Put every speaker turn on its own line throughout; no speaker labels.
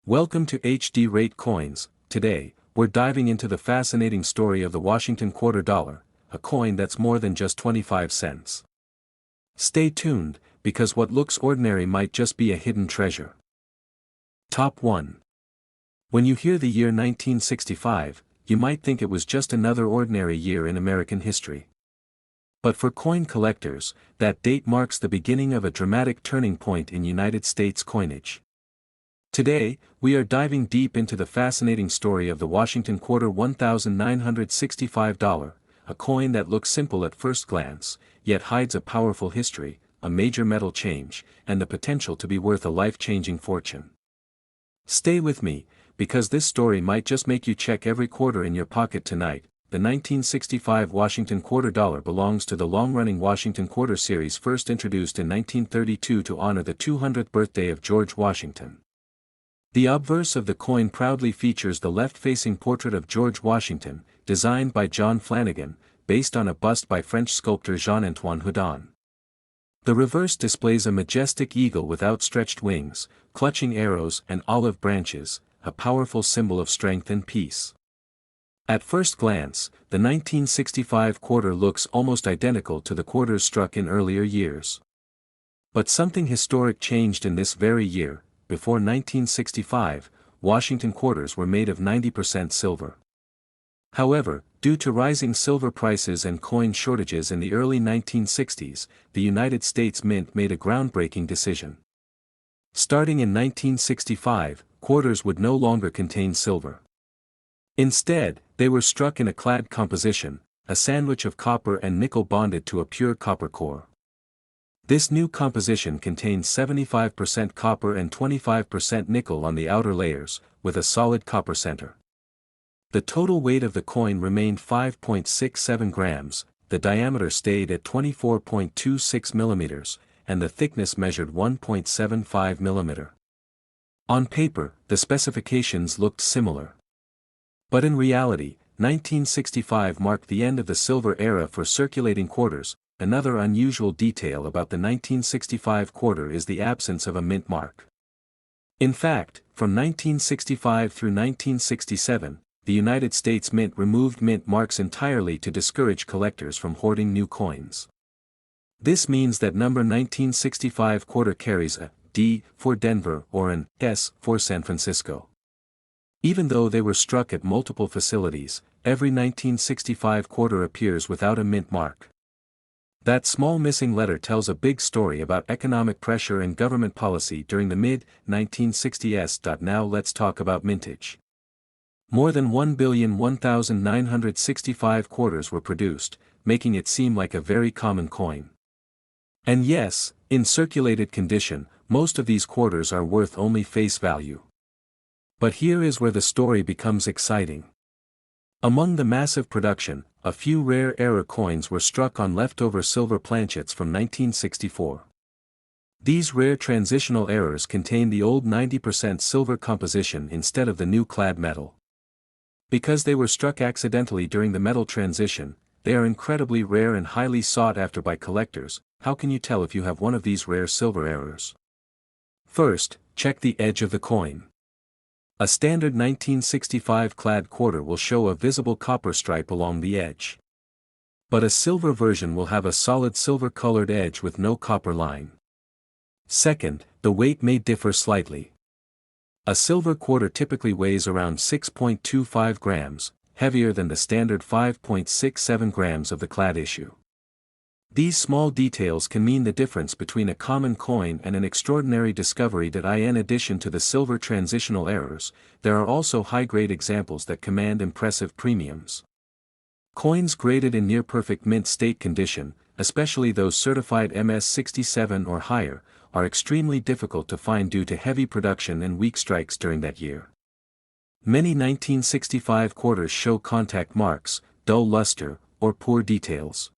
Welcome to HD Rate Coins. Today, we're diving into the fascinating story of the Washington quarter dollar, a coin that's more than just 25 cents. Stay tuned, because what looks ordinary might just be a hidden treasure. Top 1. When you hear the year 1965, you might think it was just another ordinary year in American history. But for coin collectors, that date marks the beginning of a dramatic turning point in United States coinage. Today, we are diving deep into the fascinating story of the Washington quarter $1965, a coin that looks simple at first glance, yet hides a powerful history, a major metal change, and the potential to be worth a life-changing fortune. Stay with me, because this story might just make you check every quarter in your pocket tonight. The 1965 Washington quarter dollar belongs to the long-running Washington quarter series, first introduced in 1932 to honor the 200th birthday of George Washington. The obverse of the coin proudly features the left-facing portrait of George Washington, designed by John Flanagan, based on a bust by French sculptor Jean-Antoine Houdon. The reverse displays a majestic eagle with outstretched wings, clutching arrows and olive branches, a powerful symbol of strength and peace. At first glance, the 1965 quarter looks almost identical to the quarters struck in earlier years. But something historic changed in this very year. Before 1965, Washington quarters were made of 90% silver. However, due to rising silver prices and coin shortages in the early 1960s, the United States Mint made a groundbreaking decision. Starting in 1965, quarters would no longer contain silver. Instead, they were struck in a clad composition, a sandwich of copper and nickel bonded to a pure copper core. This new composition contains 75% copper and 25% nickel on the outer layers, with a solid copper center. The total weight of the coin remained 5.67 grams, the diameter stayed at 24.26 millimeters, and the thickness measured 1.75 millimeter. On paper, the specifications looked similar. But in reality, 1965 marked the end of the silver era for circulating quarters. Another unusual detail about the 1965 quarter is the absence of a mint mark. In fact, from 1965 through 1967, the United States Mint removed mint marks entirely to discourage collectors from hoarding new coins. This means that number 1965 quarter carries a D for Denver or an S for San Francisco. Even though they were struck at multiple facilities, every 1965 quarter appears without a mint mark. That small missing letter tells a big story about economic pressure and government policy during the mid-1960s. Now let's talk about mintage. More than 1,001,965 quarters were produced, making it seem like a very common coin. And yes, in circulated condition, most of these quarters are worth only face value. But here is where the story becomes exciting. Among the massive production, a few rare era coins were struck on leftover silver planchets from 1964. These rare transitional errors contain the old 90% silver composition instead of the new clad metal. Because they were struck accidentally during the metal transition, they are incredibly rare and highly sought after by collectors. How can you tell if you have one of these rare silver errors? First, check the edge of the coin. A standard 1965 clad quarter will show a visible copper stripe along the edge. But a silver version will have a solid silver-colored edge with no copper line. Second, the weight may differ slightly. A silver quarter typically weighs around 6.25 grams, heavier than the standard 5.67 grams of the clad issue. These small details can mean the difference between a common coin and an extraordinary discovery. In addition to the silver transitional errors, there are also high-grade examples that command impressive premiums. Coins graded in near-perfect mint state condition, especially those certified MS-67 or higher, are extremely difficult to find due to heavy production and weak strikes during that year. Many 1965 quarters show contact marks, dull luster, or poor details.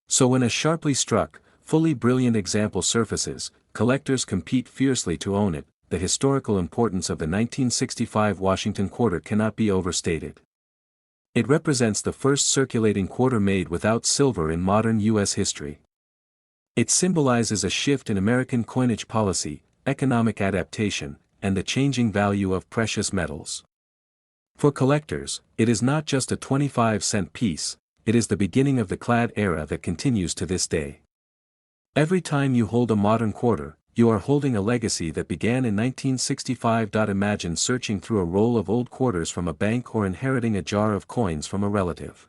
So when a sharply struck, fully brilliant example surfaces, collectors compete fiercely to own it. The historical importance of the 1965 Washington quarter cannot be overstated. It represents the first circulating quarter made without silver in modern U.S. history. It symbolizes a shift in American coinage policy, economic adaptation, and the changing value of precious metals. For collectors, it is not just a 25-cent piece, it is the beginning of the clad era that continues to this day. Every time you hold a modern quarter, you are holding a legacy that began in 1965. Imagine searching through a roll of old quarters from a bank or inheriting a jar of coins from a relative.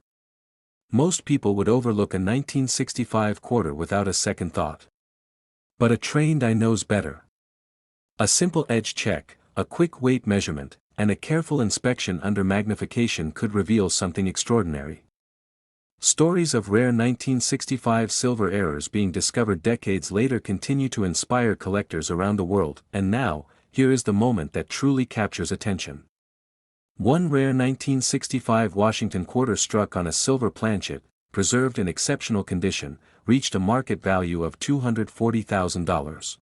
Most people would overlook a 1965 quarter without a second thought. But a trained eye knows better. A simple edge check, a quick weight measurement, and a careful inspection under magnification could reveal something extraordinary. Stories of rare 1965 silver errors being discovered decades later continue to inspire collectors around the world, and now, here is the moment that truly captures attention. One rare 1965 Washington quarter struck on a silver planchet, preserved in exceptional condition, reached a market value of $240,000.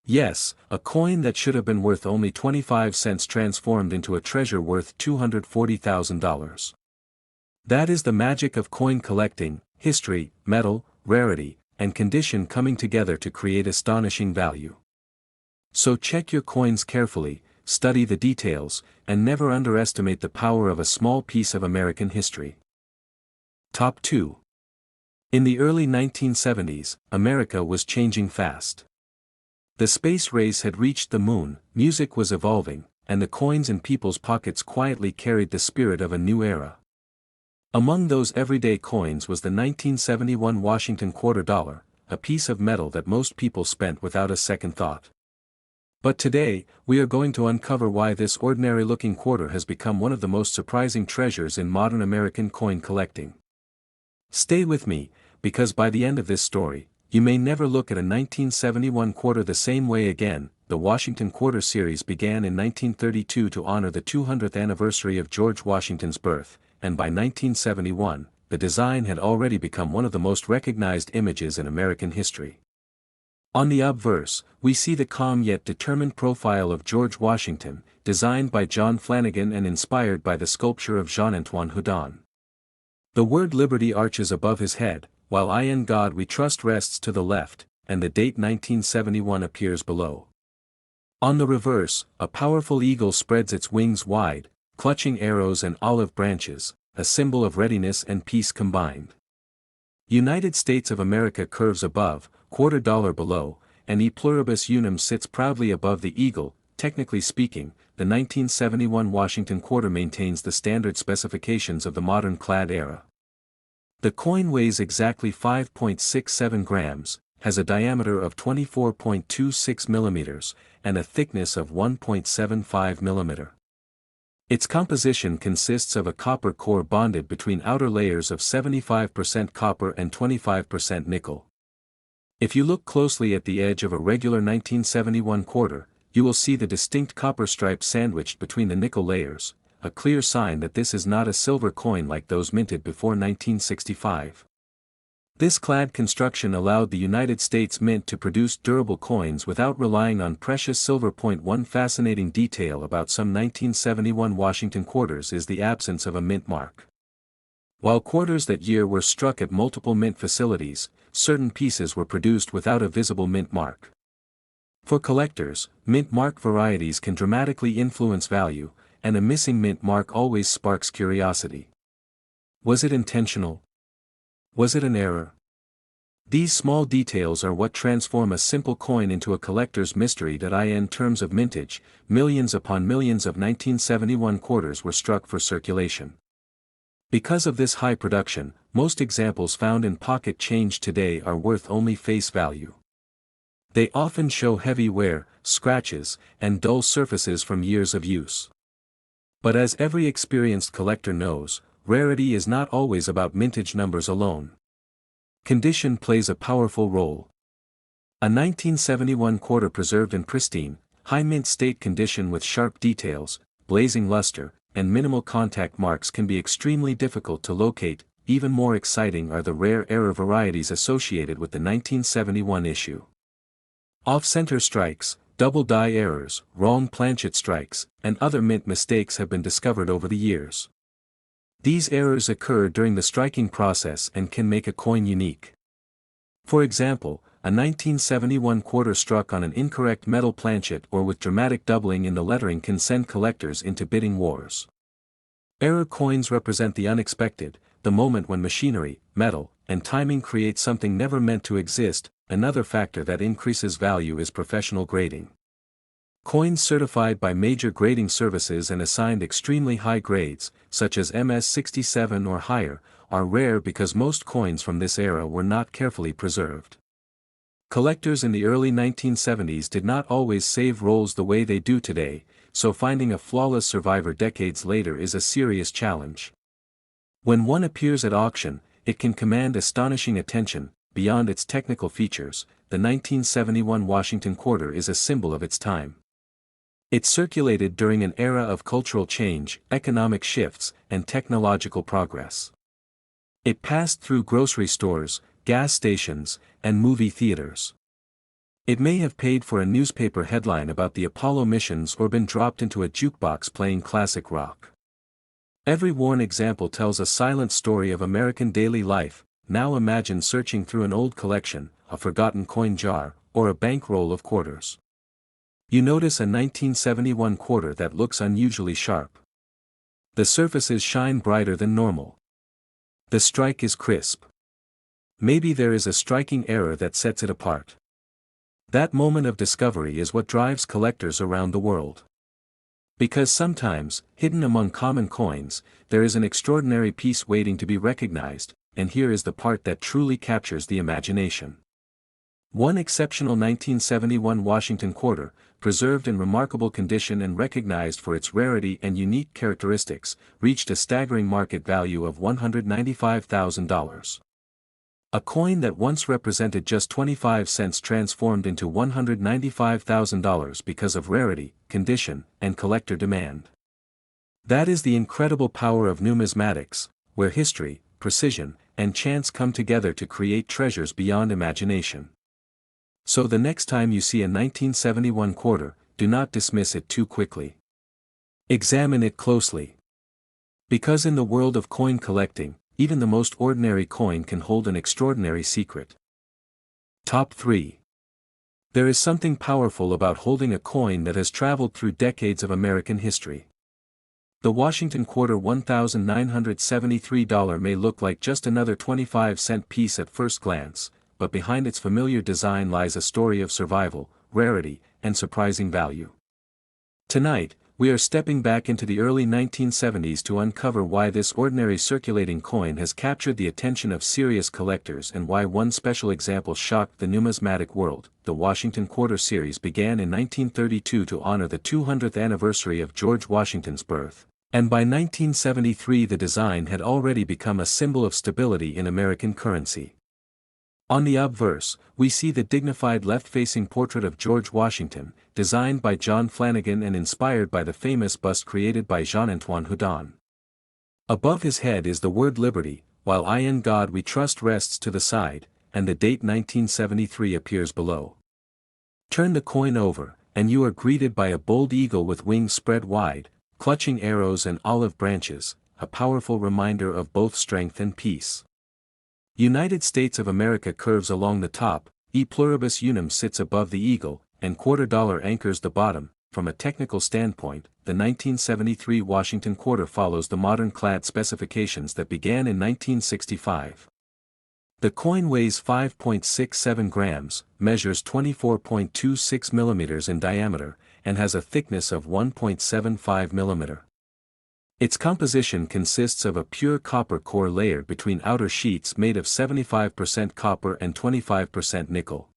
Yes, a coin that should have been worth only 25 cents transformed into a treasure worth $240,000. That is the magic of coin collecting: history, metal, rarity, and condition coming together to create astonishing value. So check your coins carefully, study the details, and never underestimate the power of a small piece of American history. Top 2. In the early 1970s, America was changing fast. The space race had reached the moon, music was evolving, and the coins in people's pockets quietly carried the spirit of a new era. Among those everyday coins was the 1971 Washington quarter dollar, a piece of metal that most people spent without a second thought. But today, we are going to uncover why this ordinary-looking quarter has become one of the most surprising treasures in modern American coin collecting. Stay with me, because by the end of this story, you may never look at a 1971 quarter the same way again. The Washington Quarter series began in 1932 to honor the 200th anniversary of George Washington's birth, and by 1971, the design had already become one of the most recognized images in American history. On the obverse, we see the calm yet determined profile of George Washington, designed by John Flanagan and inspired by the sculpture of Jean-Antoine Houdon. The word liberty arches above his head, while "I in God we trust" rests to the left, and the date 1971 appears below. On the reverse, a powerful eagle spreads its wings wide, clutching arrows and olive branches, a symbol of readiness and peace combined. United States of America curves above, quarter dollar below, and E pluribus unum sits proudly above the eagle. Technically speaking, the 1971 Washington quarter maintains the standard specifications of the modern clad era. The coin weighs exactly 5.67 grams, has a diameter of 24.26 millimeters, and a thickness of 1.75 millimeter. Its composition consists of a copper core bonded between outer layers of 75% copper and 25% nickel. If you look closely at the edge of a regular 1971 quarter, you will see the distinct copper stripe sandwiched between the nickel layers, a clear sign that this is not a silver coin like those minted before 1965. This clad construction allowed the United States Mint to produce durable coins without relying on precious silver. One fascinating detail about some 1971 Washington quarters is the absence of a mint mark. While quarters that year were struck at multiple mint facilities, certain pieces were produced without a visible mint mark. For collectors, mint mark varieties can dramatically influence value, and a missing mint mark always sparks curiosity. Was it intentional? Was it an error? These small details are what transform a simple coin into a collector's mystery. In terms of mintage, millions upon millions of 1971 quarters were struck for circulation. Because of this high production, most examples found in pocket change today are worth only face value. They often show heavy wear, scratches, and dull surfaces from years of use. But as every experienced collector knows, rarity is not always about mintage numbers alone. Condition plays a powerful role. A 1971 quarter preserved in pristine, high mint state condition with sharp details, blazing luster, and minimal contact marks can be extremely difficult to locate. Even more exciting are the rare error varieties associated with the 1971 issue. Off-center strikes, double die errors, wrong planchet strikes, and other mint mistakes have been discovered over the years. These errors occur during the striking process and can make a coin unique. For example, a a 1971 quarter struck on an incorrect metal planchet or with dramatic doubling in the lettering can send collectors into bidding wars. Error coins represent the unexpected, the moment when machinery, metal, and timing create something never meant to exist. Another factor that increases value is professional grading. Coins certified by major grading services and assigned extremely high grades, such as MS-67 or higher, are rare because most coins from this era were not carefully preserved. Collectors in the early 1970s did not always save rolls the way they do today, so finding a flawless survivor decades later is a serious challenge. When one appears at auction, it can command astonishing attention. Beyond its technical features, the 1971 Washington quarter is a symbol of its time. It circulated during an era of cultural change, economic shifts, and technological progress. It passed through grocery stores, gas stations, and movie theaters. It may have paid for a newspaper headline about the Apollo missions or been dropped into a jukebox playing classic rock. Every worn example tells a silent story of American daily life. Now imagine searching through an old collection, a forgotten coin jar, or a bankroll of quarters. You notice a 1971 quarter that looks unusually sharp. The surfaces shine brighter than normal. The strike is crisp. Maybe there is a striking error that sets it apart. That moment of discovery is what drives collectors around the world. Because sometimes, hidden among common coins, there is an extraordinary piece waiting to be recognized, and here is the part that truly captures the imagination. One exceptional 1971 Washington quarter, preserved in remarkable condition and recognized for its rarity and unique characteristics, reached a staggering market value of $195,000. A coin that once represented just 25 cents transformed into $195,000 because of rarity, condition, and collector demand. That is the incredible power of numismatics, where history, precision, and chance come together to create treasures beyond imagination. So the next time you see a 1971 quarter, do not dismiss it too quickly. Examine it closely. Because in the world of coin collecting, even the most ordinary coin can hold an extraordinary secret. Top 3. There is something powerful about holding a coin that has traveled through decades of American history. The Washington quarter $1,973 may look like just another 25-cent piece at first glance, but behind its familiar design lies a story of survival, rarity, and surprising value. Tonight, we are stepping back into the early 1970s to uncover why this ordinary circulating coin has captured the attention of serious collectors and why one special example shocked the numismatic world. The Washington Quarter series began in 1932 to honor the 200th anniversary of George Washington's birth, and by 1973 the design had already become a symbol of stability in American currency. On the obverse, we see the dignified left-facing portrait of George Washington, designed by John Flanagan and inspired by the famous bust created by Jean-Antoine Houdon. Above his head is the word Liberty, while "I in God We Trust" rests to the side, and the date 1973 appears below. Turn the coin over, and you are greeted by a bold eagle with wings spread wide, clutching arrows and olive branches, a powerful reminder of both strength and peace. United States of America curves along the top, E pluribus unum sits above the eagle, and quarter dollar anchors the bottom. From a technical standpoint, the 1973 Washington quarter follows the modern clad specifications that began in 1965. The coin weighs 5.67 grams, measures 24.26 millimeters in diameter, and has a thickness of 1.75 millimeter. Its composition consists of a pure copper core layered between outer sheets made of 75% copper and 25% nickel.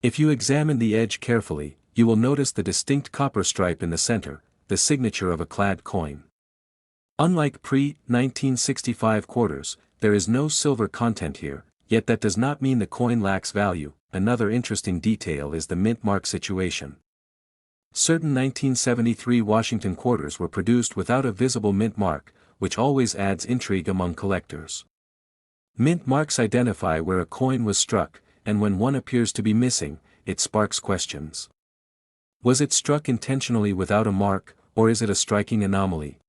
If you examine the edge carefully, you will notice the distinct copper stripe in the center, the signature of a clad coin. Unlike pre-1965 quarters, there is no silver content here, yet that does not mean the coin lacks value. Another interesting detail is the mint mark situation. Certain 1973 Washington quarters were produced without a visible mint mark, which always adds intrigue among collectors. Mint marks identify where a coin was struck, and when one appears to be missing, it sparks questions. Was it struck intentionally without a mark, or is it a striking anomaly?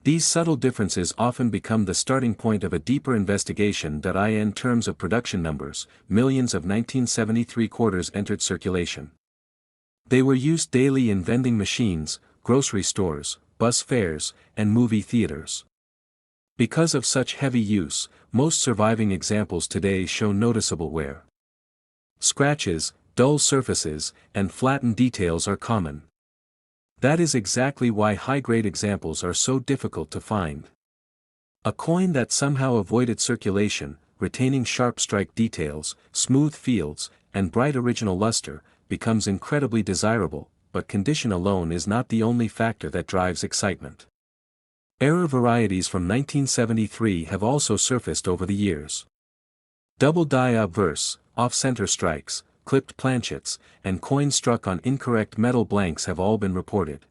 These subtle differences often become the starting point of a deeper investigation that in terms of production numbers, millions of 1973 quarters entered circulation. They were used daily in vending machines, grocery stores, bus fares, and movie theaters. Because of such heavy use, most surviving examples today show noticeable wear. Scratches, dull surfaces, and flattened details are common. That is exactly why high-grade examples are so difficult to find. A coin that somehow avoided circulation, retaining sharp strike details, smooth fields, and bright original luster, becomes incredibly desirable, but condition alone is not the only factor that drives excitement. Error varieties from 1973 have also surfaced over the years. Double die obverse, off-center strikes, clipped planchets, and coins struck on incorrect metal blanks have all been reported.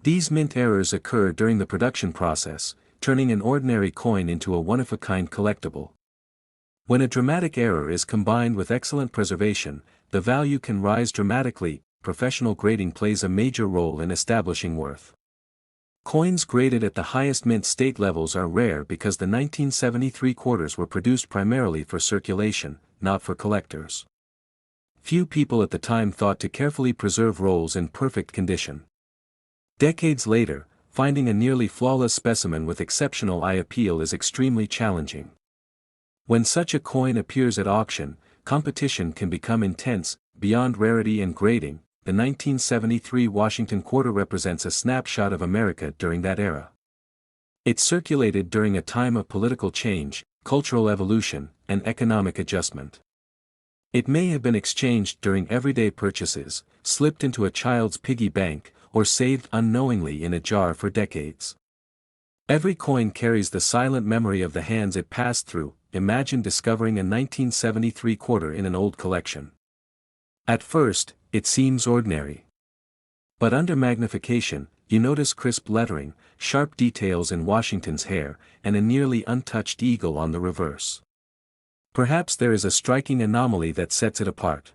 These mint errors occur during the production process, turning an ordinary coin into a one-of-a-kind collectible. When a dramatic error is combined with excellent preservation, the value can rise dramatically. Professional grading plays a major role in establishing worth. Coins graded at the highest mint state levels are rare because the 1973 quarters were produced primarily for circulation, not for collectors. Few people at the time thought to carefully preserve rolls in perfect condition. Decades later, finding a nearly flawless specimen with exceptional eye appeal is extremely challenging. When such a coin appears at auction, competition can become intense. Beyond rarity and grading, the 1973 Washington quarter represents a snapshot of America during that era. It circulated during a time of political change, cultural evolution, and economic adjustment. It may have been exchanged during everyday purchases, slipped into a child's piggy bank, or saved unknowingly in a jar for decades. Every coin carries the silent memory of the hands it passed through. Imagine discovering a 1973 quarter in an old collection. At first, it seems ordinary. But under magnification, you notice crisp lettering, sharp details in Washington's hair, and a nearly untouched eagle on the reverse. Perhaps there is a striking anomaly that sets it apart.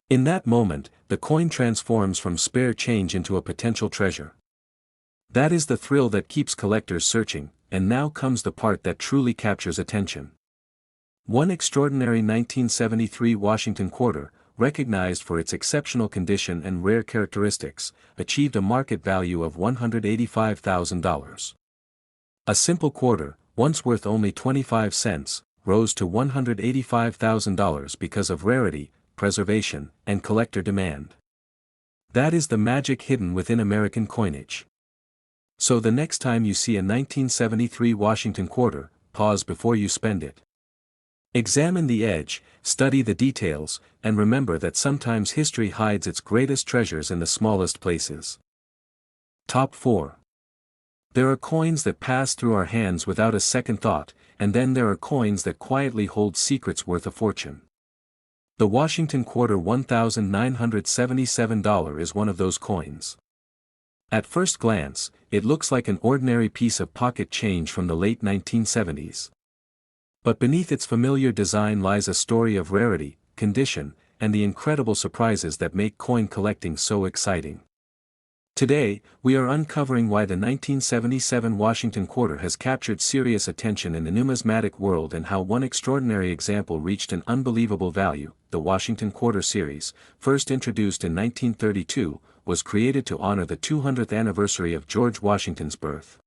In that moment, the coin transforms from spare change into a potential treasure. That is the thrill that keeps collectors searching, and now comes the part that truly captures attention. One extraordinary 1973 Washington quarter, recognized for its exceptional condition and rare characteristics, achieved a market value of $185,000. A simple quarter, once worth only 25 cents, rose to $185,000 because of rarity, preservation, and collector demand. That is the magic hidden within American coinage. So the next time you see a 1973 Washington quarter, pause before you spend it. Examine the edge, study the details, and remember that sometimes history hides its greatest treasures in the smallest places. Top 4. There are coins that pass through our hands without a second thought, and then there are coins that quietly hold secrets worth a fortune. The Washington quarter $1,977 is one of those coins. At first glance, it looks like an ordinary piece of pocket change from the late 1970s. But beneath its familiar design lies a story of rarity, condition, and the incredible surprises that make coin collecting so exciting. Today, we are uncovering why the 1977 Washington quarter has captured serious attention in the numismatic world and how one extraordinary example reached an unbelievable value. The Washington quarter series, first introduced in 1932, was created to honor the 200th anniversary of George Washington's birth.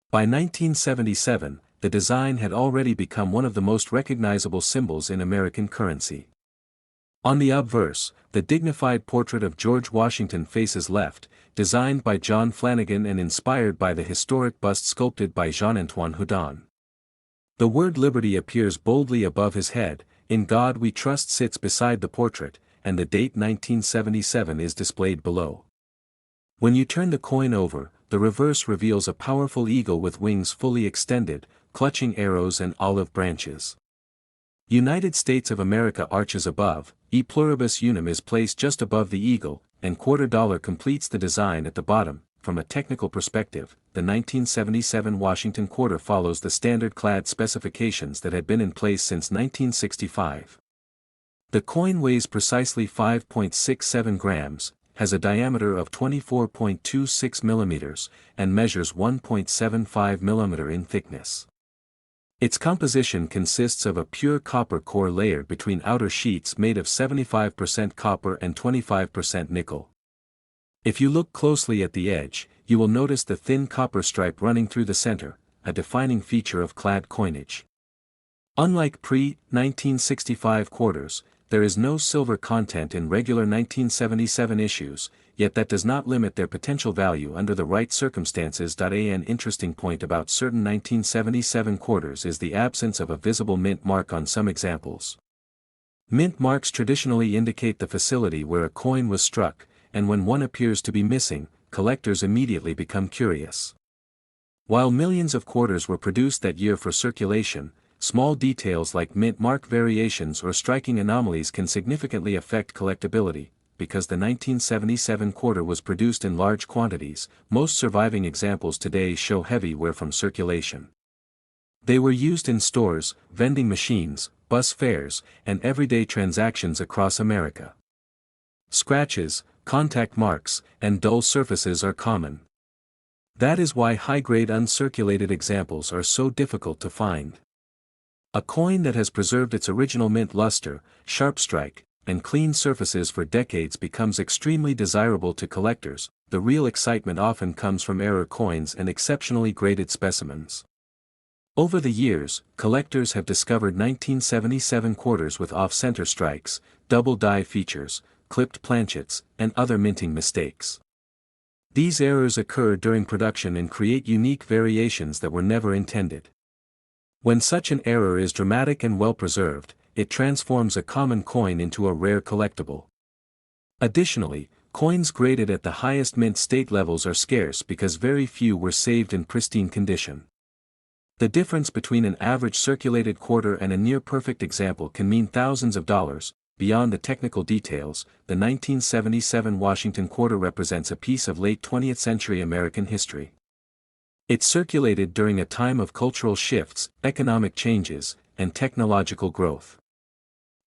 By 1977, the design had already become one of the most recognizable symbols in American currency. On the obverse, the dignified portrait of George Washington faces left, designed by John Flanagan and inspired by the historic bust sculpted by Jean-Antoine Houdon. The word liberty appears boldly above his head, "In God We Trust" sits beside the portrait, and the date 1977 is displayed below. When you turn the coin over, the reverse reveals a powerful eagle with wings fully extended, clutching arrows and olive branches. United States of America arches above, E pluribus unum is placed just above the eagle, and quarter dollar completes the design at the bottom. From a technical perspective, the 1977 Washington quarter follows the standard clad specifications that had been in place since 1965. The coin weighs precisely 5.67 grams, has a diameter of 24.26 millimeters, and measures 1.75 millimeter in thickness. Its composition consists of a pure copper core layer between outer sheets made of 75% copper and 25% nickel. If you look closely at the edge, you will notice the thin copper stripe running through the center, a defining feature of clad coinage. Unlike pre-1965 quarters, there is no silver content in regular 1977 issues, yet that does not limit their potential value under the right circumstances. An interesting point about certain 1977 quarters is the absence of a visible mint mark on some examples. Mint marks traditionally indicate the facility where a coin was struck, and when one appears to be missing, collectors immediately become curious. While millions of quarters were produced that year for circulation, small details like mint mark variations or striking anomalies can significantly affect collectability. Because the 1977 quarter was produced in large quantities, most surviving examples today show heavy wear from circulation. They were used in stores, vending machines, bus fares, and everyday transactions across America. Scratches, contact marks, and dull surfaces are common. That is why high-grade uncirculated examples are so difficult to find. A coin that has preserved its original mint luster, sharp strike, and clean surfaces for decades becomes extremely desirable to collectors. The real excitement often comes from error coins and exceptionally graded specimens. Over the years, collectors have discovered 1977 quarters with off-center strikes, double die features, clipped planchets, and other minting mistakes. These errors occur during production and create unique variations that were never intended. When such an error is dramatic and well preserved, it transforms a common coin into a rare collectible. Additionally, coins graded at the highest mint state levels are scarce because very few were saved in pristine condition. The difference between an average circulated quarter and a near-perfect example can mean thousands of dollars. Beyond the technical details, the 1977 Washington quarter represents a piece of late 20th century American history. It circulated during a time of cultural shifts, economic changes, and technological growth.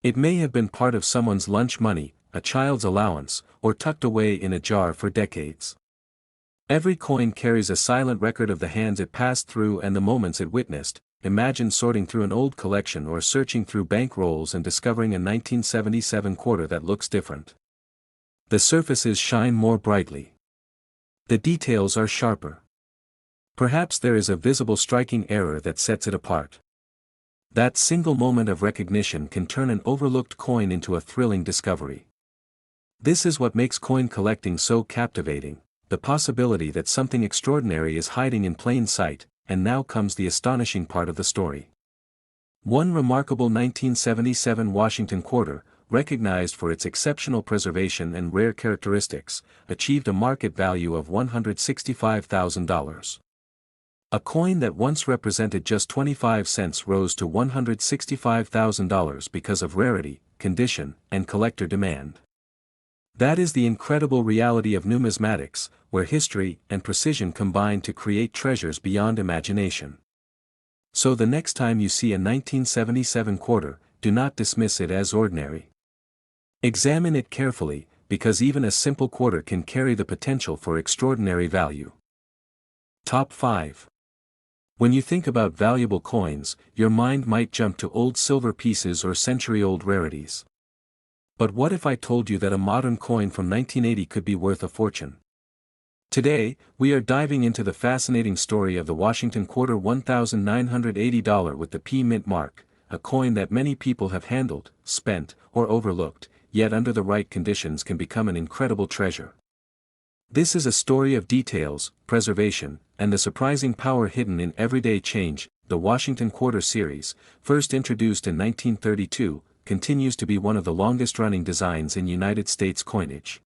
It may have been part of someone's lunch money, a child's allowance, or tucked away in a jar for decades. Every coin carries a silent record of the hands it passed through and the moments it witnessed. Imagine sorting through an old collection or searching through bank rolls and discovering a 1977 quarter that looks different. The surfaces shine more brightly. The details are sharper. Perhaps there is a visible striking error that sets it apart. That single moment of recognition can turn an overlooked coin into a thrilling discovery. This is what makes coin collecting so captivating, the possibility that something extraordinary is hiding in plain sight. And now comes the astonishing part of the story. One remarkable 1977 Washington quarter, recognized for its exceptional preservation and rare characteristics, achieved a market value of $165,000. A coin that once represented just 25 cents rose to $165,000 because of rarity, condition, and collector demand. That is the incredible reality of numismatics, where history and precision combine to create treasures beyond imagination. So the next time you see a 1977 quarter, do not dismiss it as ordinary. Examine it carefully, because even a simple quarter can carry the potential for extraordinary value. Top 5. When you think about valuable coins, your mind might jump to old silver pieces or century-old rarities. But what if I told you that a modern coin from 1980 could be worth a fortune? Today, we are diving into the fascinating story of the Washington quarter $1,980 with the P Mint mark, a coin that many people have handled, spent, or overlooked, yet under the right conditions can become an incredible treasure. This is a story of details, preservation, and the surprising power hidden in everyday change. The Washington Quarter series, first introduced in 1932, continues to be one of the longest-running designs in United States coinage.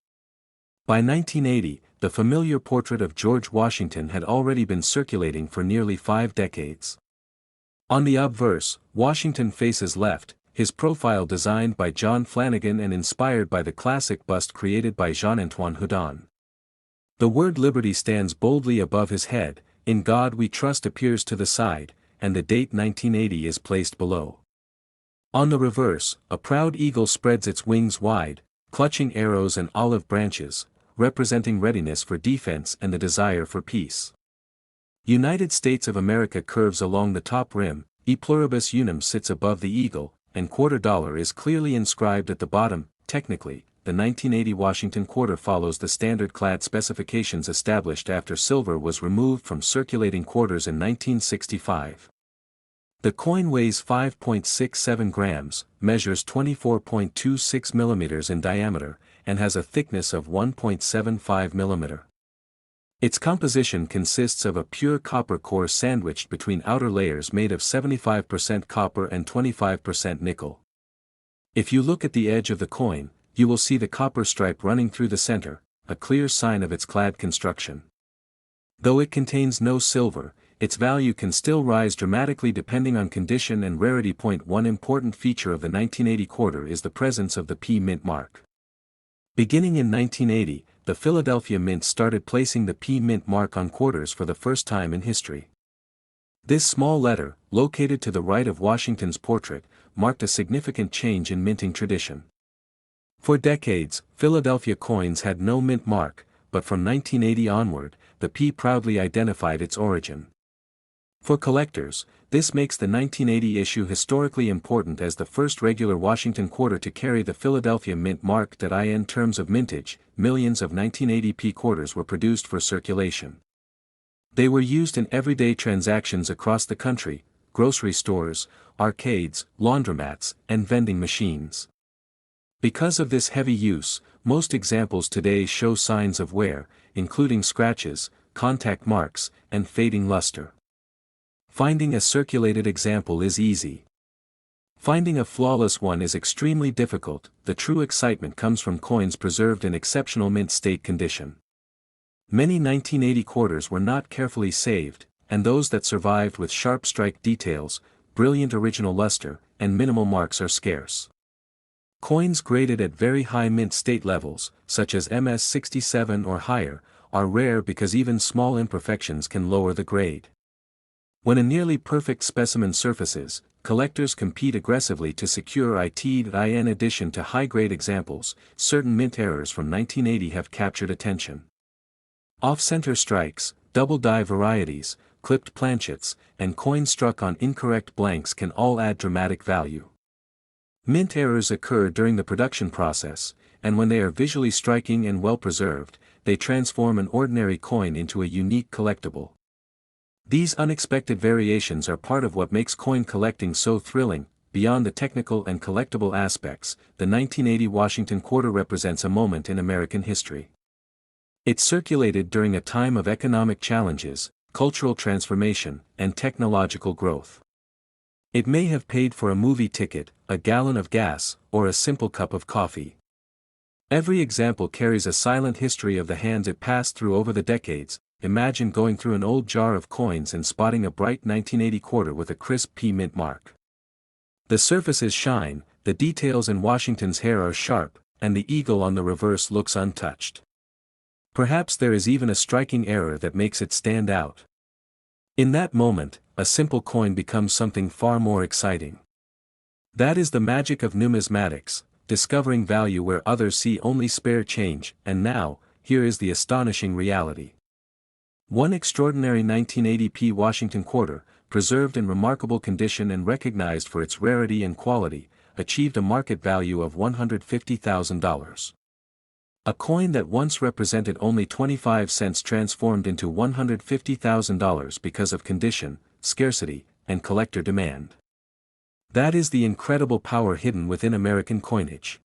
By 1980, the familiar portrait of George Washington had already been circulating for nearly 5 decades. On the obverse, Washington faces left, his profile designed by John Flanagan and inspired by the classic bust created by Jean-Antoine Houdon. The word liberty stands boldly above his head, in God we trust appears to the side, and the date 1980 is placed below. On the reverse, a proud eagle spreads its wings wide, clutching arrows and olive branches, representing readiness for defense and the desire for peace. United States of America curves along the top rim, E pluribus unum sits above the eagle, and quarter dollar is clearly inscribed at the bottom. Technically, the 1980 Washington quarter follows the standard clad specifications established after silver was removed from circulating quarters in 1965. The coin weighs 5.67 grams, measures 24.26 millimeters in diameter, and has a thickness of 1.75 millimeter. Its composition consists of a pure copper core sandwiched between outer layers made of 75% copper and 25% nickel. If you look at the edge of the coin, you will see the copper stripe running through the center, a clear sign of its clad construction. Though it contains no silver, its value can still rise dramatically depending on condition and rarity. One important feature of the 1980 quarter is the presence of the P Mint mark. Beginning in 1980, the Philadelphia Mint started placing the P Mint mark on quarters for the first time in history. This small letter, located to the right of Washington's portrait, marked a significant change in minting tradition. For decades, Philadelphia coins had no mint mark, but from 1980 onward, the P proudly identified its origin. For collectors, this makes the 1980 issue historically important as the first regular Washington quarter to carry the Philadelphia Mint mark. In terms of mintage, millions of 1980 P quarters were produced for circulation. They were used in everyday transactions across the country: grocery stores, arcades, laundromats, and vending machines. Because of this heavy use, most examples today show signs of wear, including scratches, contact marks, and fading luster. Finding a circulated example is easy. Finding a flawless one is extremely difficult. The true excitement comes from coins preserved in exceptional mint state condition. Many 1980 quarters were not carefully saved, and those that survived with sharp strike details, brilliant original luster, and minimal marks are scarce. Coins graded at very high mint state levels, such as MS-67 or higher, are rare because even small imperfections can lower the grade. When a nearly perfect specimen surfaces, collectors compete aggressively to secure it. In addition to high-grade examples, certain mint errors from 1980 have captured attention. Off-center strikes, double-die varieties, clipped planchets, and coins struck on incorrect blanks can all add dramatic value. Mint errors occur during the production process, and when they are visually striking and well-preserved, they transform an ordinary coin into a unique collectible. These unexpected variations are part of what makes coin collecting so thrilling. Beyond the technical and collectible aspects, the 1980 Washington quarter represents a moment in American history. It circulated during a time of economic challenges, cultural transformation, and technological growth. It may have paid for a movie ticket, a gallon of gas, or a simple cup of coffee. Every example carries a silent history of the hands it passed through over the decades. Imagine going through an old jar of coins and spotting a bright 1980 quarter with a crisp P Mint mark. The surfaces shine, the details in Washington's hair are sharp, and the eagle on the reverse looks untouched. Perhaps there is even a striking error that makes it stand out. In that moment, a simple coin becomes something far more exciting. That is the magic of numismatics, discovering value where others see only spare change. And now, here is the astonishing reality. One extraordinary 1980 P Washington quarter, preserved in remarkable condition and recognized for its rarity and quality, achieved a market value of $150,000. A coin that once represented only 25 cents transformed into $150,000 because of condition, scarcity, and collector demand. That is the incredible power hidden within American coinage.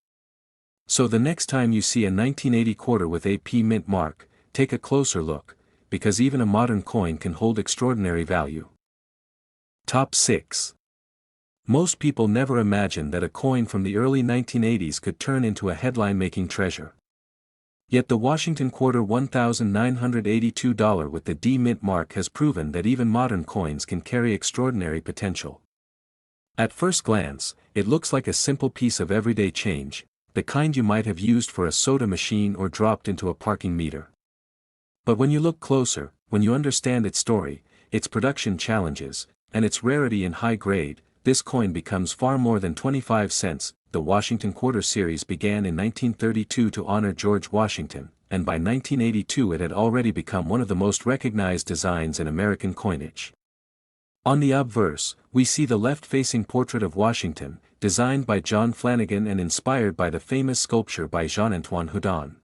So the next time you see a 1980 quarter with a P Mint mark, take a closer look, because even a modern coin can hold extraordinary value. Top 6. Most people never imagined that a coin from the early 1980s could turn into a headline-making treasure. Yet the Washington quarter $1,982 with the D Mint mark has proven that even modern coins can carry extraordinary potential. At first glance, it looks like a simple piece of everyday change, the kind you might have used for a soda machine or dropped into a parking meter. But when you look closer, when you understand its story, its production challenges, and its rarity in high grade, this coin becomes far more than 25 cents. The Washington Quarter series began in 1932 to honor George Washington, and by 1982 it had already become one of the most recognized designs in American coinage. On the obverse, we see the left-facing portrait of Washington, designed by John Flanagan and inspired by the famous sculpture by Jean-Antoine Houdon.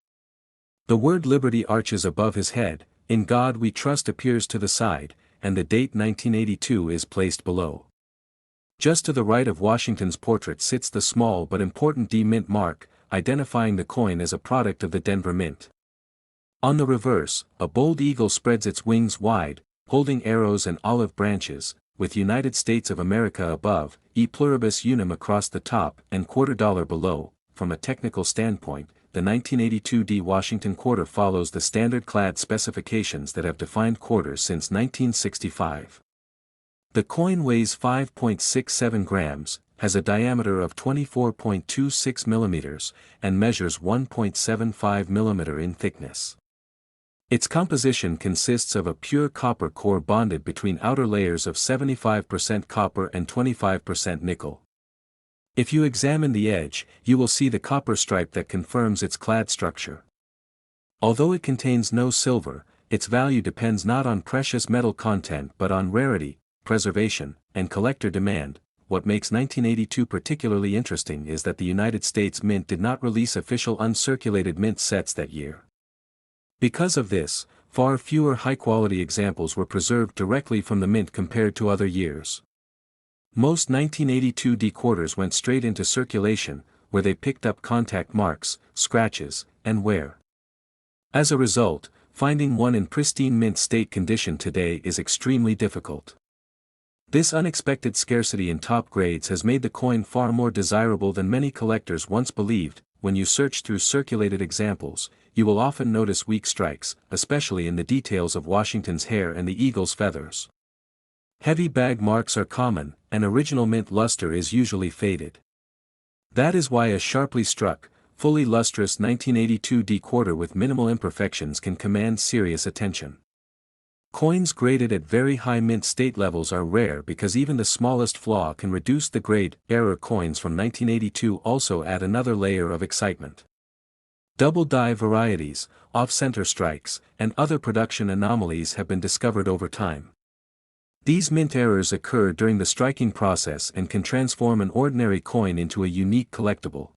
The word Liberty arches above his head, "In God We Trust" appears to the side, and the date 1982 is placed below. Just to the right of Washington's portrait sits the small but important D Mint mark, identifying the coin as a product of the Denver Mint. On the reverse, a bold eagle spreads its wings wide, holding arrows and olive branches, with United States of America above, E pluribus unum across the top and $quarter below. From a technical standpoint, the 1982 D Washington quarter follows the standard clad specifications that have defined quarters since 1965. The coin weighs 5.67 grams, has a diameter of 24.26 millimeters, and measures 1.75 millimeter in thickness. Its composition consists of a pure copper core bonded between outer layers of 75% copper and 25% nickel. If you examine the edge, you will see the copper stripe that confirms its clad structure. Although it contains no silver, its value depends not on precious metal content but on rarity, preservation, and collector demand. What makes 1982 particularly interesting is that the United States Mint did not release official uncirculated mint sets that year. Because of this, far fewer high-quality examples were preserved directly from the mint compared to other years. Most 1982 D quarters went straight into circulation, where they picked up contact marks, scratches, and wear. As a result, finding one in pristine mint state condition today is extremely difficult. This unexpected scarcity in top grades has made the coin far more desirable than many collectors once believed. When you search through circulated examples, you will often notice weak strikes, especially in the details of Washington's hair and the eagle's feathers. Heavy bag marks are common, and original mint luster is usually faded. That is why a sharply struck, fully lustrous 1982 D quarter with minimal imperfections can command serious attention. Coins graded at very high mint state levels are rare because even the smallest flaw can reduce the grade. Error coins from 1982 also add another layer of excitement. Double die varieties, off-center strikes, and other production anomalies have been discovered over time. These mint errors occur during the striking process and can transform an ordinary coin into a unique collectible.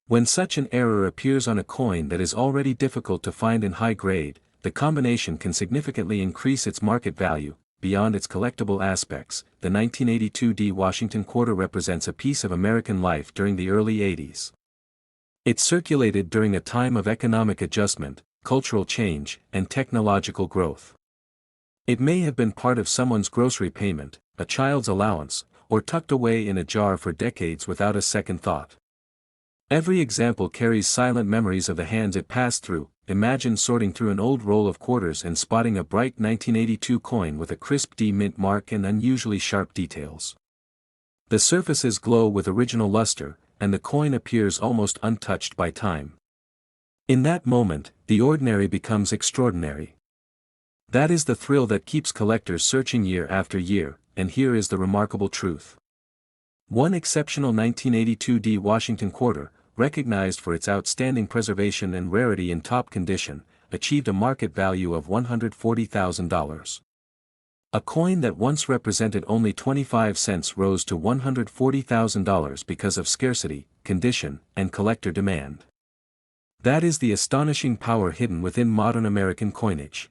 When such an error appears on a coin that is already difficult to find in high grade, the combination can significantly increase its market value. Beyond its collectible aspects, the 1982 D Washington quarter represents a piece of American life during the early 80s. It circulated during a time of economic adjustment, cultural change, and technological growth. It may have been part of someone's grocery payment, a child's allowance, or tucked away in a jar for decades without a second thought. Every example carries silent memories of the hands it passed through. Imagine sorting through an old roll of quarters and spotting a bright 1982 coin with a crisp D mint mark and unusually sharp details. The surfaces glow with original luster, and the coin appears almost untouched by time. In that moment, the ordinary becomes extraordinary. That is the thrill that keeps collectors searching year after year, and here is the remarkable truth. One exceptional 1982 D Washington quarter, recognized for its outstanding preservation and rarity in top condition, achieved a market value of $140,000. A coin that once represented only 25 cents rose to $140,000 because of scarcity, condition, and collector demand. That is the astonishing power hidden within modern American coinage.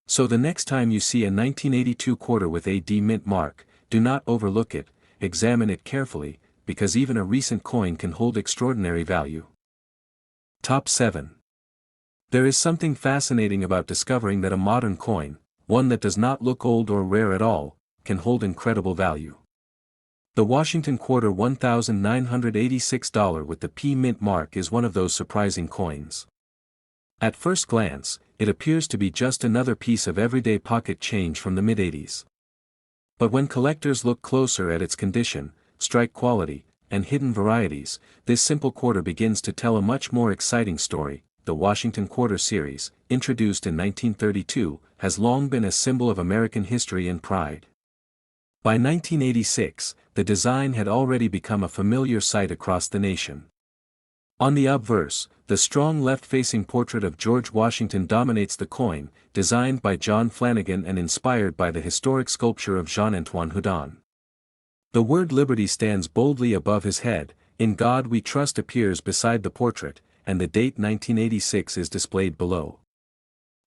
So the next time you see a 1982 quarter with a D mint mark, do not overlook it, examine it carefully, because even a recent coin can hold extraordinary value. Top 7. There is something fascinating about discovering that a modern coin, one that does not look old or rare at all, can hold incredible value. The Washington quarter $1,986 with the P mint mark is one of those surprising coins. At first glance, it appears to be just another piece of everyday pocket change from the mid-80s. But when collectors look closer at its condition, strike quality, and hidden varieties, this simple quarter begins to tell a much more exciting story. The Washington Quarter series, introduced in 1932, has long been a symbol of American history and pride. By 1986, the design had already become a familiar sight across the nation. On the obverse, the strong left-facing portrait of George Washington dominates the coin, designed by John Flanagan and inspired by the historic sculpture of Jean-Antoine Houdon. The word liberty stands boldly above his head, "In God We Trust" appears beside the portrait, and the date 1986 is displayed below.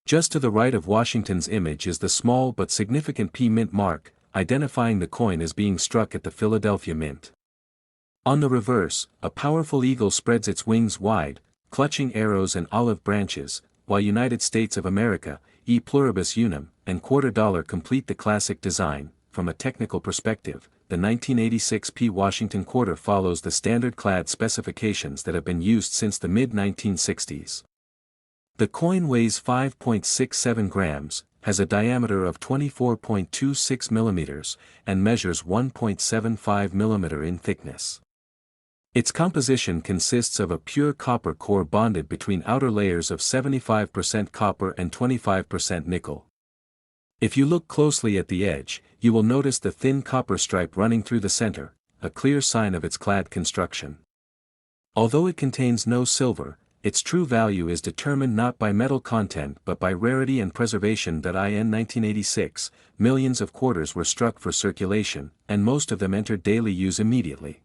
Just to the right of Washington's image is the small but significant P Mint mark, identifying the coin as being struck at the Philadelphia Mint. On the reverse, a powerful eagle spreads its wings wide, clutching arrows and olive branches, while United States of America, E pluribus unum, and quarter dollar complete the classic design. From a technical perspective, the 1986 P Washington quarter follows the standard clad specifications that have been used since the mid-1960s. The coin weighs 5.67 grams, has a diameter of 24.26 millimeters, and measures 1.75 millimeter in thickness. Its composition consists of a pure copper core bonded between outer layers of 75% copper and 25% nickel. If you look closely at the edge, you will notice the thin copper stripe running through the center, a clear sign of its clad construction. Although it contains no silver, its true value is determined not by metal content but by rarity and preservation. In 1986, millions of quarters were struck for circulation, and most of them entered daily use immediately.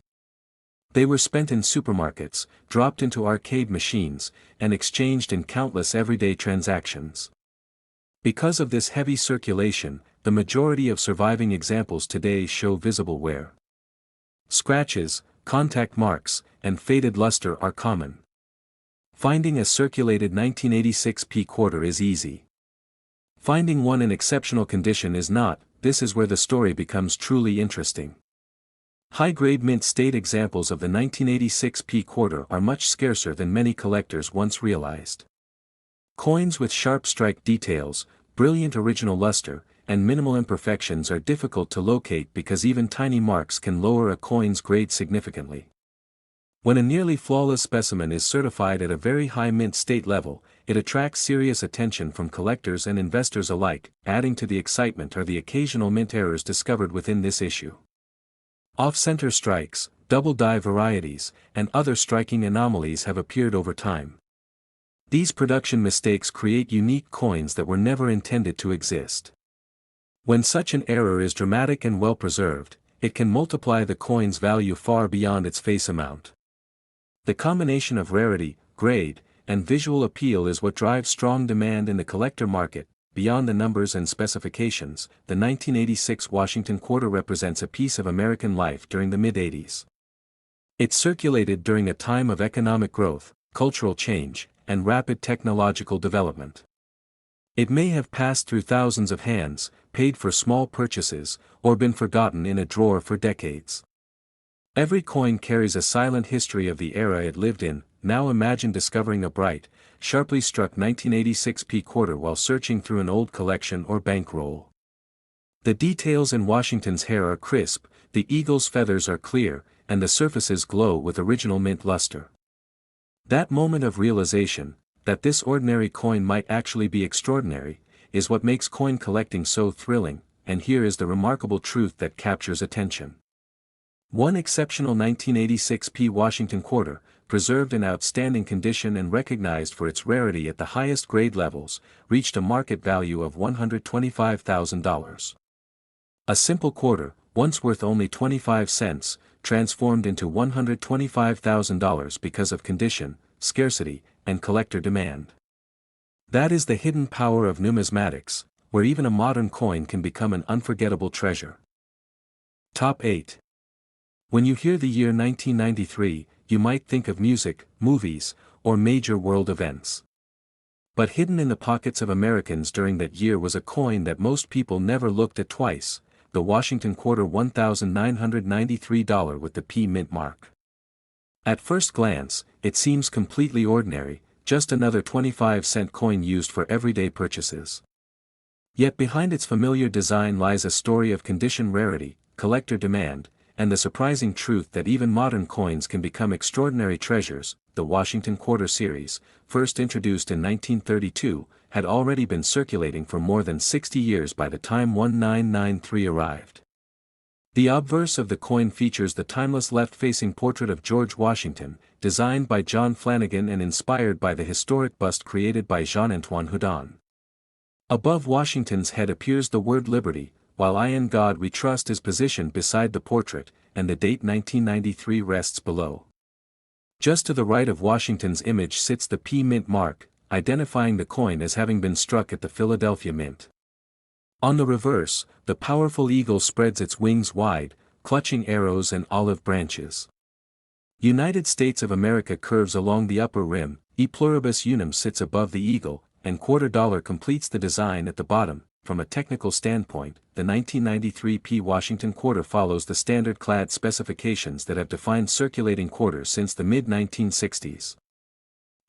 They were spent in supermarkets, dropped into arcade machines, and exchanged in countless everyday transactions. Because of this heavy circulation, the majority of surviving examples today show visible wear. Scratches, contact marks, and faded luster are common. Finding a circulated 1986 P quarter is easy. Finding one in exceptional condition is not. This is where the story becomes truly interesting. High-grade mint state examples of the 1986 P quarter are much scarcer than many collectors once realized. Coins with sharp strike details, brilliant original luster, and minimal imperfections are difficult to locate because even tiny marks can lower a coin's grade significantly. When a nearly flawless specimen is certified at a very high mint state level, it attracts serious attention from collectors and investors alike. Adding to the excitement are the occasional mint errors discovered within this issue. Off-center strikes, double-die varieties, and other striking anomalies have appeared over time. These production mistakes create unique coins that were never intended to exist. When such an error is dramatic and well preserved, it can multiply the coin's value far beyond its face amount. The combination of rarity, grade, and visual appeal is what drives strong demand in the collector market. Beyond the numbers and specifications, the 1986 Washington quarter represents a piece of American life during the mid-80s. It circulated during a time of economic growth, cultural change, and rapid technological development. It may have passed through thousands of hands, paid for small purchases, or been forgotten in a drawer for decades. Every coin carries a silent history of the era it lived in. Now imagine discovering a bright, sharply struck 1986 P quarter while searching through an old collection or bankroll. The details in Washington's hair are crisp, the eagle's feathers are clear, and the surfaces glow with original mint luster. That moment of realization, that this ordinary coin might actually be extraordinary, is what makes coin collecting so thrilling, and here is the remarkable truth that captures attention. One exceptional 1986 P Washington quarter, preserved in outstanding condition and recognized for its rarity at the highest grade levels, reached a market value of $125,000. A simple quarter, once worth only 25 cents, transformed into $125,000 because of condition, scarcity, and collector demand. That is the hidden power of numismatics, where even a modern coin can become an unforgettable treasure. Top 8. When you hear the year 1993, you might think of music, movies, or major world events. But hidden in the pockets of Americans during that year was a coin that most people never looked at twice, the Washington quarter $1,993 with the P Mint mark. At first glance, it seems completely ordinary, just another 25-cent coin used for everyday purchases. Yet behind its familiar design lies a story of condition rarity, collector demand, and the surprising truth that even modern coins can become extraordinary treasures. The Washington Quarter series, first introduced in 1932, had already been circulating for more than 60 years by the time 1993 arrived. The obverse of the coin features the timeless left-facing portrait of George Washington, designed by John Flanagan and inspired by the historic bust created by Jean-Antoine Houdon. Above Washington's head appears the word Liberty, while "I in God We Trust" is positioned beside the portrait, and the date 1993 rests below. Just to the right of Washington's image sits the P Mint mark, identifying the coin as having been struck at the Philadelphia Mint. On the reverse, the powerful eagle spreads its wings wide, clutching arrows and olive branches. United States of America curves along the upper rim, E pluribus unum sits above the eagle, and quarter dollar completes the design at the bottom. From a technical standpoint, the 1993 P Washington quarter follows the standard clad specifications that have defined circulating quarters since the mid-1960s.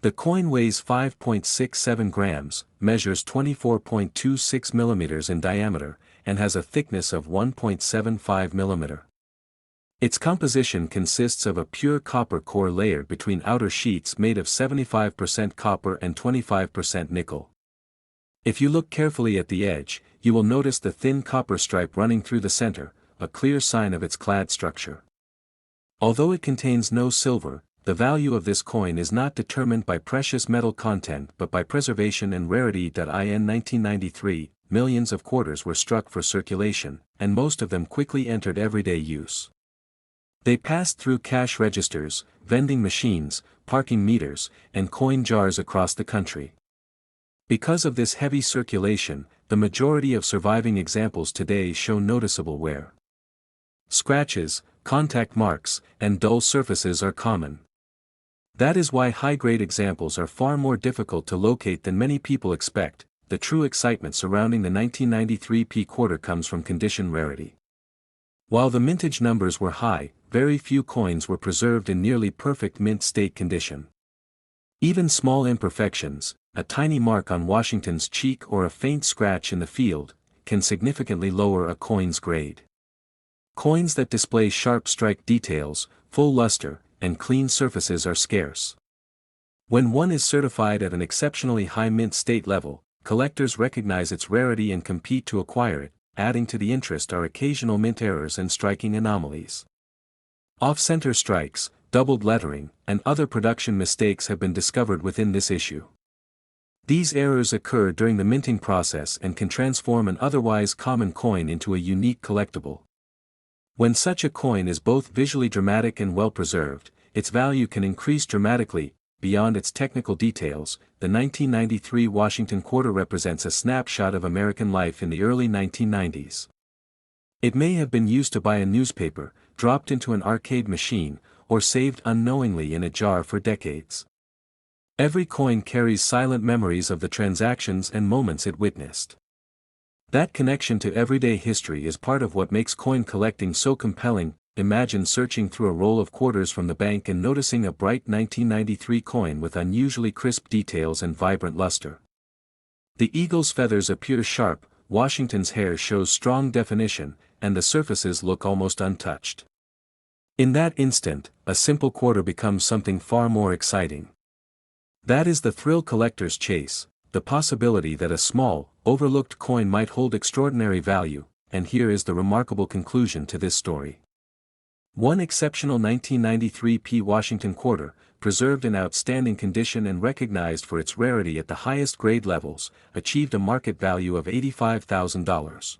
The coin weighs 5.67 grams, measures 24.26 millimeters in diameter, and has a thickness of 1.75 millimeter. Its composition consists of a pure copper core layered between outer sheets made of 75% copper and 25% nickel. If you look carefully at the edge, you will notice the thin copper stripe running through the center, a clear sign of its clad structure. Although it contains no silver, the value of this coin is not determined by precious metal content but by preservation and rarity. In 1993, millions of quarters were struck for circulation, and most of them quickly entered everyday use. They passed through cash registers, vending machines, parking meters, and coin jars across the country. Because of this heavy circulation, the majority of surviving examples today show noticeable wear. Scratches, contact marks, and dull surfaces are common. That is why high-grade examples are far more difficult to locate than many people expect. The true excitement surrounding the 1993 P quarter comes from condition rarity. While the mintage numbers were high, very few coins were preserved in nearly perfect mint state condition. Even small imperfections, a tiny mark on Washington's cheek or a faint scratch in the field, can significantly lower a coin's grade. Coins that display sharp strike details, full luster, and clean surfaces are scarce. When one is certified at an exceptionally high mint state level, collectors recognize its rarity and compete to acquire it. Adding to the interest are occasional mint errors and striking anomalies. Off-center strikes, doubled lettering, and other production mistakes have been discovered within this issue. These errors occur during the minting process and can transform an otherwise common coin into a unique collectible. When such a coin is both visually dramatic and well preserved, its value can increase dramatically. Beyond its technical details, the 1993 Washington quarter represents a snapshot of American life in the early 1990s. It may have been used to buy a newspaper, dropped into an arcade machine, or saved unknowingly in a jar for decades. Every coin carries silent memories of the transactions and moments it witnessed. That connection to everyday history is part of what makes coin collecting so compelling. Imagine searching through a roll of quarters from the bank and noticing a bright 1993 coin with unusually crisp details and vibrant luster. The eagle's feathers appear sharp, Washington's hair shows strong definition, and the surfaces look almost untouched. In that instant, a simple quarter becomes something far more exciting. That is the thrill collectors chase, the possibility that a small, overlooked coin might hold extraordinary value, and here is the remarkable conclusion to this story. One exceptional 1993 P Washington quarter, preserved in outstanding condition and recognized for its rarity at the highest grade levels, achieved a market value of $85,000.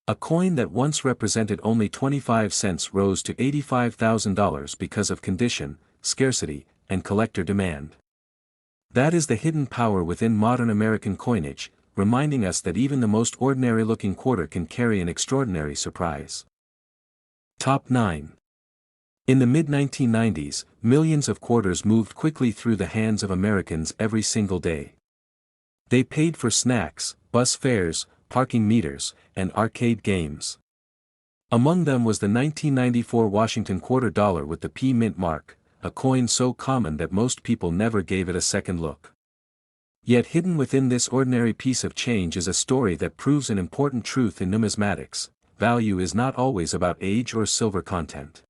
A coin that once represented only 25 cents rose to $85,000 because of condition, scarcity, and collector demand. That is the hidden power within modern American coinage, reminding us that even the most ordinary-looking quarter can carry an extraordinary surprise. Top 9. In the mid-1990s, millions of quarters moved quickly through the hands of Americans every single day. They paid for snacks, bus fares, parking meters, and arcade games. Among them was the 1994 Washington quarter dollar with the P Mint mark, a coin so common that most people never gave it a second look. Yet hidden within this ordinary piece of change is a story that proves an important truth in numismatics: value is not always about age or silver content.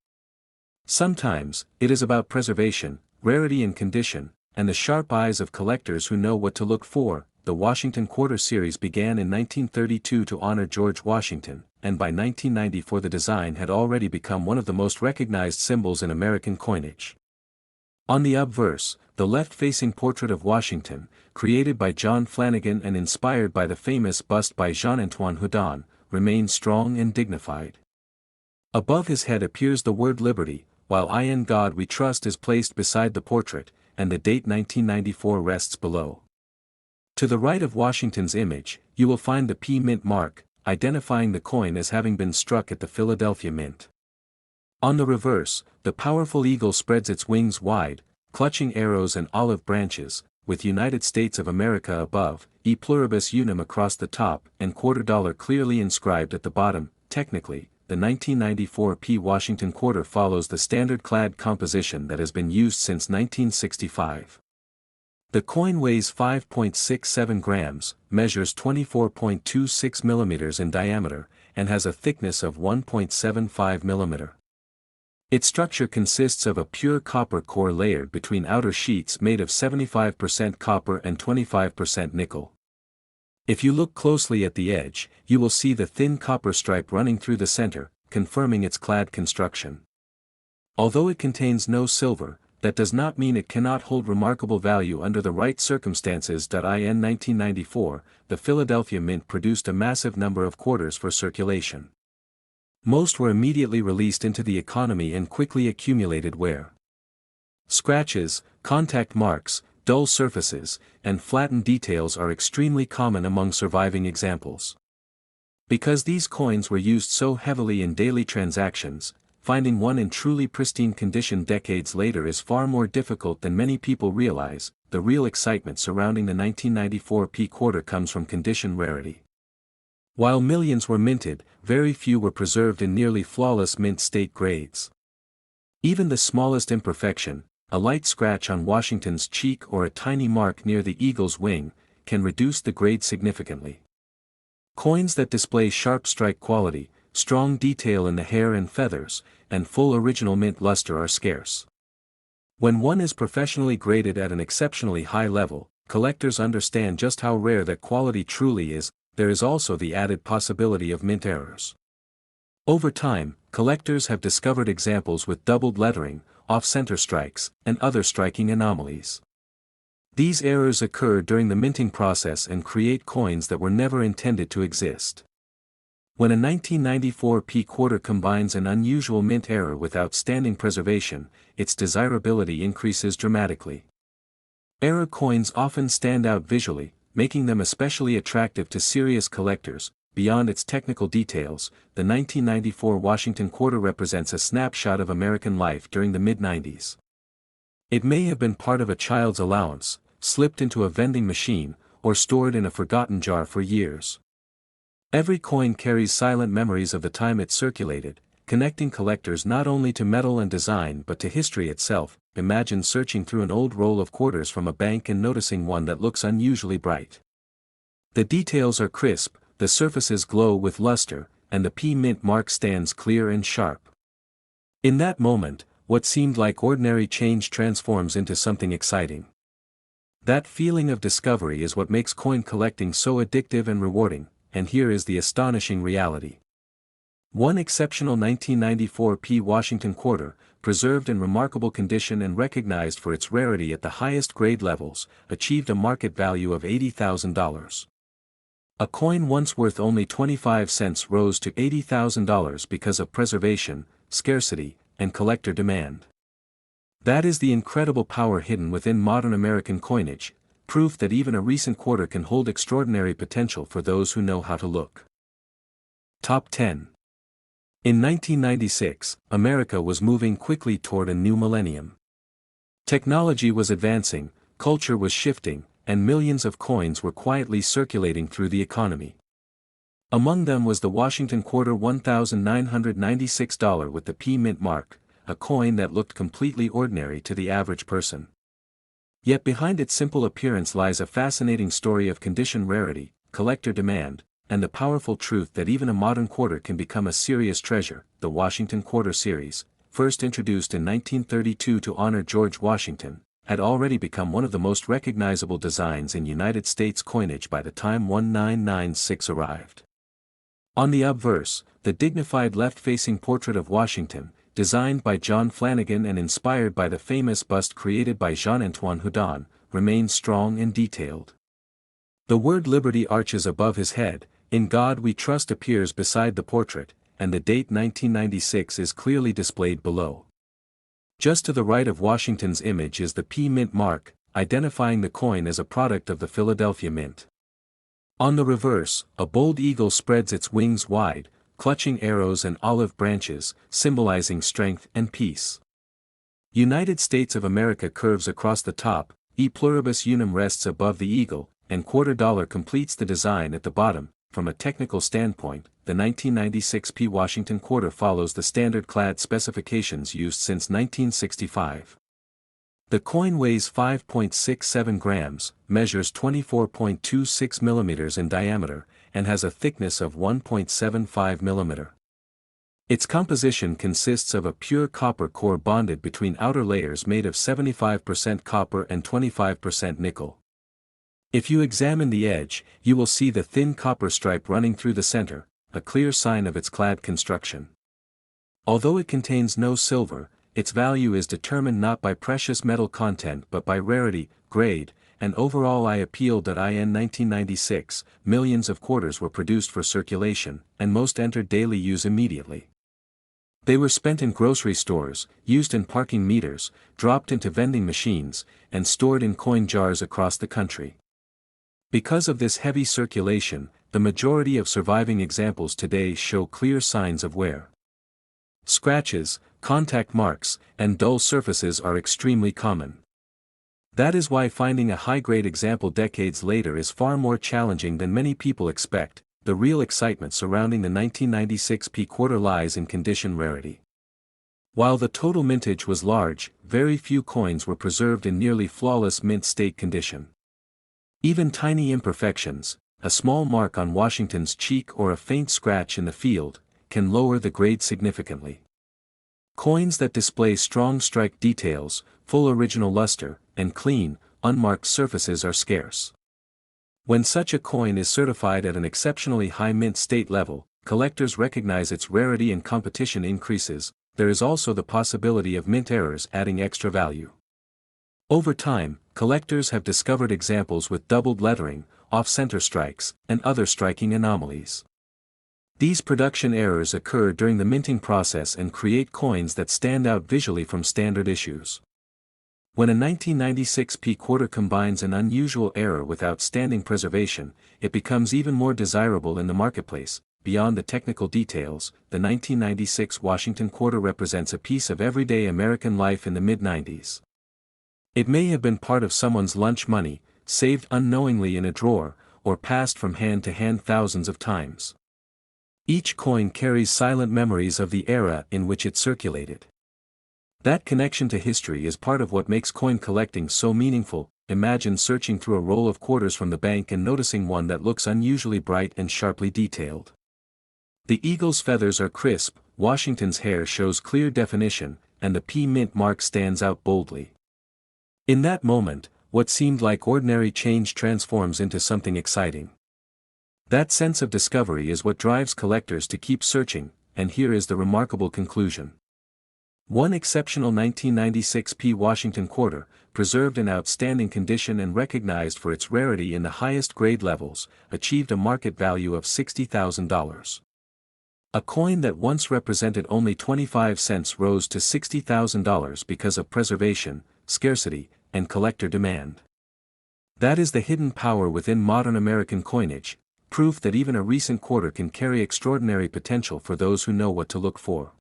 Sometimes, it is about preservation, rarity and condition, and the sharp eyes of collectors who know what to look for. the Washington Quarter Series began in 1932 to honor George Washington, and by 1994 the design had already become one of the most recognized symbols in American coinage. On the obverse, the left-facing portrait of Washington, created by John Flanagan and inspired by the famous bust by Jean-Antoine Houdon, remains strong and dignified. Above his head appears the word Liberty, while "In God We Trust" is placed beside the portrait, and the date 1994 rests below. To the right of Washington's image, you will find the P Mint mark, identifying the coin as having been struck at the Philadelphia Mint. On the reverse, the powerful eagle spreads its wings wide, clutching arrows and olive branches, with United States of America above, E pluribus unum across the top, and $quarter clearly inscribed at the bottom. Technically, the 1994 P Washington Quarter follows the standard clad composition that has been used since 1965. The coin weighs 5.67 grams, measures 24.26 millimeters in diameter, and has a thickness of 1.75 millimeter. Its structure consists of a pure copper core layered between outer sheets made of 75% copper and 25% nickel. If you look closely at the edge, you will see the thin copper stripe running through the center, confirming its clad construction. Although it contains no silver, that does not mean it cannot hold remarkable value under the right circumstances. In 1994, the Philadelphia Mint produced a massive number of quarters for circulation. Most were immediately released into the economy and quickly accumulated wear. Scratches, contact marks, dull surfaces, and flattened details are extremely common among surviving examples. Because these coins were used so heavily in daily transactions, finding one in truly pristine condition decades later is far more difficult than many people realize. The real excitement surrounding the 1994 P quarter comes from condition rarity. While millions were minted, very few were preserved in nearly flawless mint state grades. Even the smallest imperfection, a light scratch on Washington's cheek or a tiny mark near the eagle's wing, can reduce the grade significantly. Coins that display sharp strike quality, strong detail in the hair and feathers, and full original mint luster are scarce. When one is professionally graded at an exceptionally high level, collectors understand just how rare that quality truly is. There is also the added possibility of mint errors. Over time, collectors have discovered examples with doubled lettering, off-center strikes, and other striking anomalies. These errors occur during the minting process and create coins that were never intended to exist. When a 1994 P quarter combines an unusual mint error with outstanding preservation, its desirability increases dramatically. Error coins often stand out visually, making them especially attractive to serious collectors. Beyond its technical details, the 1994 Washington Quarter represents a snapshot of American life during the mid-90s. It may have been part of a child's allowance, slipped into a vending machine, or stored in a forgotten jar for years. Every coin carries silent memories of the time it circulated, connecting collectors not only to metal and design but to history itself. Imagine searching through an old roll of quarters from a bank and noticing one that looks unusually bright. The details are crisp, the surfaces glow with luster, and the P Mint mark stands clear and sharp. In that moment, what seemed like ordinary change transforms into something exciting. That feeling of discovery is what makes coin collecting so addictive and rewarding, and here is the astonishing reality. One exceptional 1994 P Washington Quarter, preserved in remarkable condition and recognized for its rarity at the highest grade levels, achieved a market value of $80,000. A coin once worth only 25 cents rose to $80,000 because of preservation, scarcity, and collector demand. That is the incredible power hidden within modern American coinage, proof that even a recent quarter can hold extraordinary potential for those who know how to look. Top 10. In 1996, America was moving quickly toward a new millennium. Technology was advancing, culture was shifting, and millions of coins were quietly circulating through the economy. Among them was the Washington Quarter $1,996 with the P Mint mark, a coin that looked completely ordinary to the average person. Yet behind its simple appearance lies a fascinating story of condition rarity, collector demand, and the powerful truth that even a modern quarter can become a serious treasure. The Washington Quarter Series, first introduced in 1932 to honor George Washington, had already become one of the most recognizable designs in United States coinage by the time 1996 arrived. On the obverse, the dignified left-facing portrait of Washington, designed by John Flanagan and inspired by the famous bust created by Jean-Antoine Houdon, remains strong and detailed. The word Liberty arches above his head, "In God We Trust" appears beside the portrait, and the date 1996 is clearly displayed below. Just to the right of Washington's image is the P Mint mark, identifying the coin as a product of the Philadelphia Mint. On the reverse, a bold eagle spreads its wings wide, clutching arrows and olive branches, symbolizing strength and peace. United States of America curves across the top, E pluribus unum rests above the eagle, and quarter dollar completes the design at the bottom. From a technical standpoint, the 1996 P Washington quarter follows the standard clad specifications used since 1965. The coin weighs 5.67 grams, measures 24.26 millimeters in diameter, and has a thickness of 1.75 millimeter. Its composition consists of a pure copper core bonded between outer layers made of 75% copper and 25% nickel. If you examine the edge, you will see the thin copper stripe running through the center, a clear sign of its clad construction. Although it contains no silver, its value is determined not by precious metal content but by rarity, grade, and overall appeal.in 1996, millions of quarters were produced for circulation, and most entered daily use immediately. They were spent in grocery stores, used in parking meters, dropped into vending machines, and stored in coin jars across the country. Because of this heavy circulation, the majority of surviving examples today show clear signs of wear. Scratches, contact marks, and dull surfaces are extremely common. That is why finding a high-grade example decades later is far more challenging than many people expect. The real excitement surrounding the 1996 P quarter lies in condition rarity. While the total mintage was large, very few coins were preserved in nearly flawless mint state condition. Even tiny imperfections, a small mark on Washington's cheek or a faint scratch in the field, can lower the grade significantly. Coins that display strong strike details, full original luster, and clean, unmarked surfaces are scarce. When such a coin is certified at an exceptionally high mint state level, collectors recognize its rarity and competition increases. There is also the possibility of mint errors adding extra value. Over time, collectors have discovered examples with doubled lettering, off-center strikes, and other striking anomalies. These production errors occur during the minting process and create coins that stand out visually from standard issues. When a 1996 P quarter combines an unusual error with outstanding preservation, it becomes even more desirable in the marketplace. Beyond the technical details, the 1996 Washington quarter represents a piece of everyday American life in the mid-90s. It may have been part of someone's lunch money, saved unknowingly in a drawer, or passed from hand to hand thousands of times. Each coin carries silent memories of the era in which it circulated. That connection to history is part of what makes coin collecting so meaningful. Imagine searching through a roll of quarters from the bank and noticing one that looks unusually bright and sharply detailed. The eagle's feathers are crisp, Washington's hair shows clear definition, and the P Mint mark stands out boldly. In that moment, what seemed like ordinary change transforms into something exciting. That sense of discovery is what drives collectors to keep searching, and here is the remarkable conclusion. One exceptional 1996 P Washington quarter, preserved in outstanding condition and recognized for its rarity in the highest grade levels, achieved a market value of $60,000. A coin that once represented only 25 cents rose to $60,000 because of preservation, scarcity, and collector demand. That is the hidden power within modern American coinage, proof that even a recent quarter can carry extraordinary potential for those who know what to look for.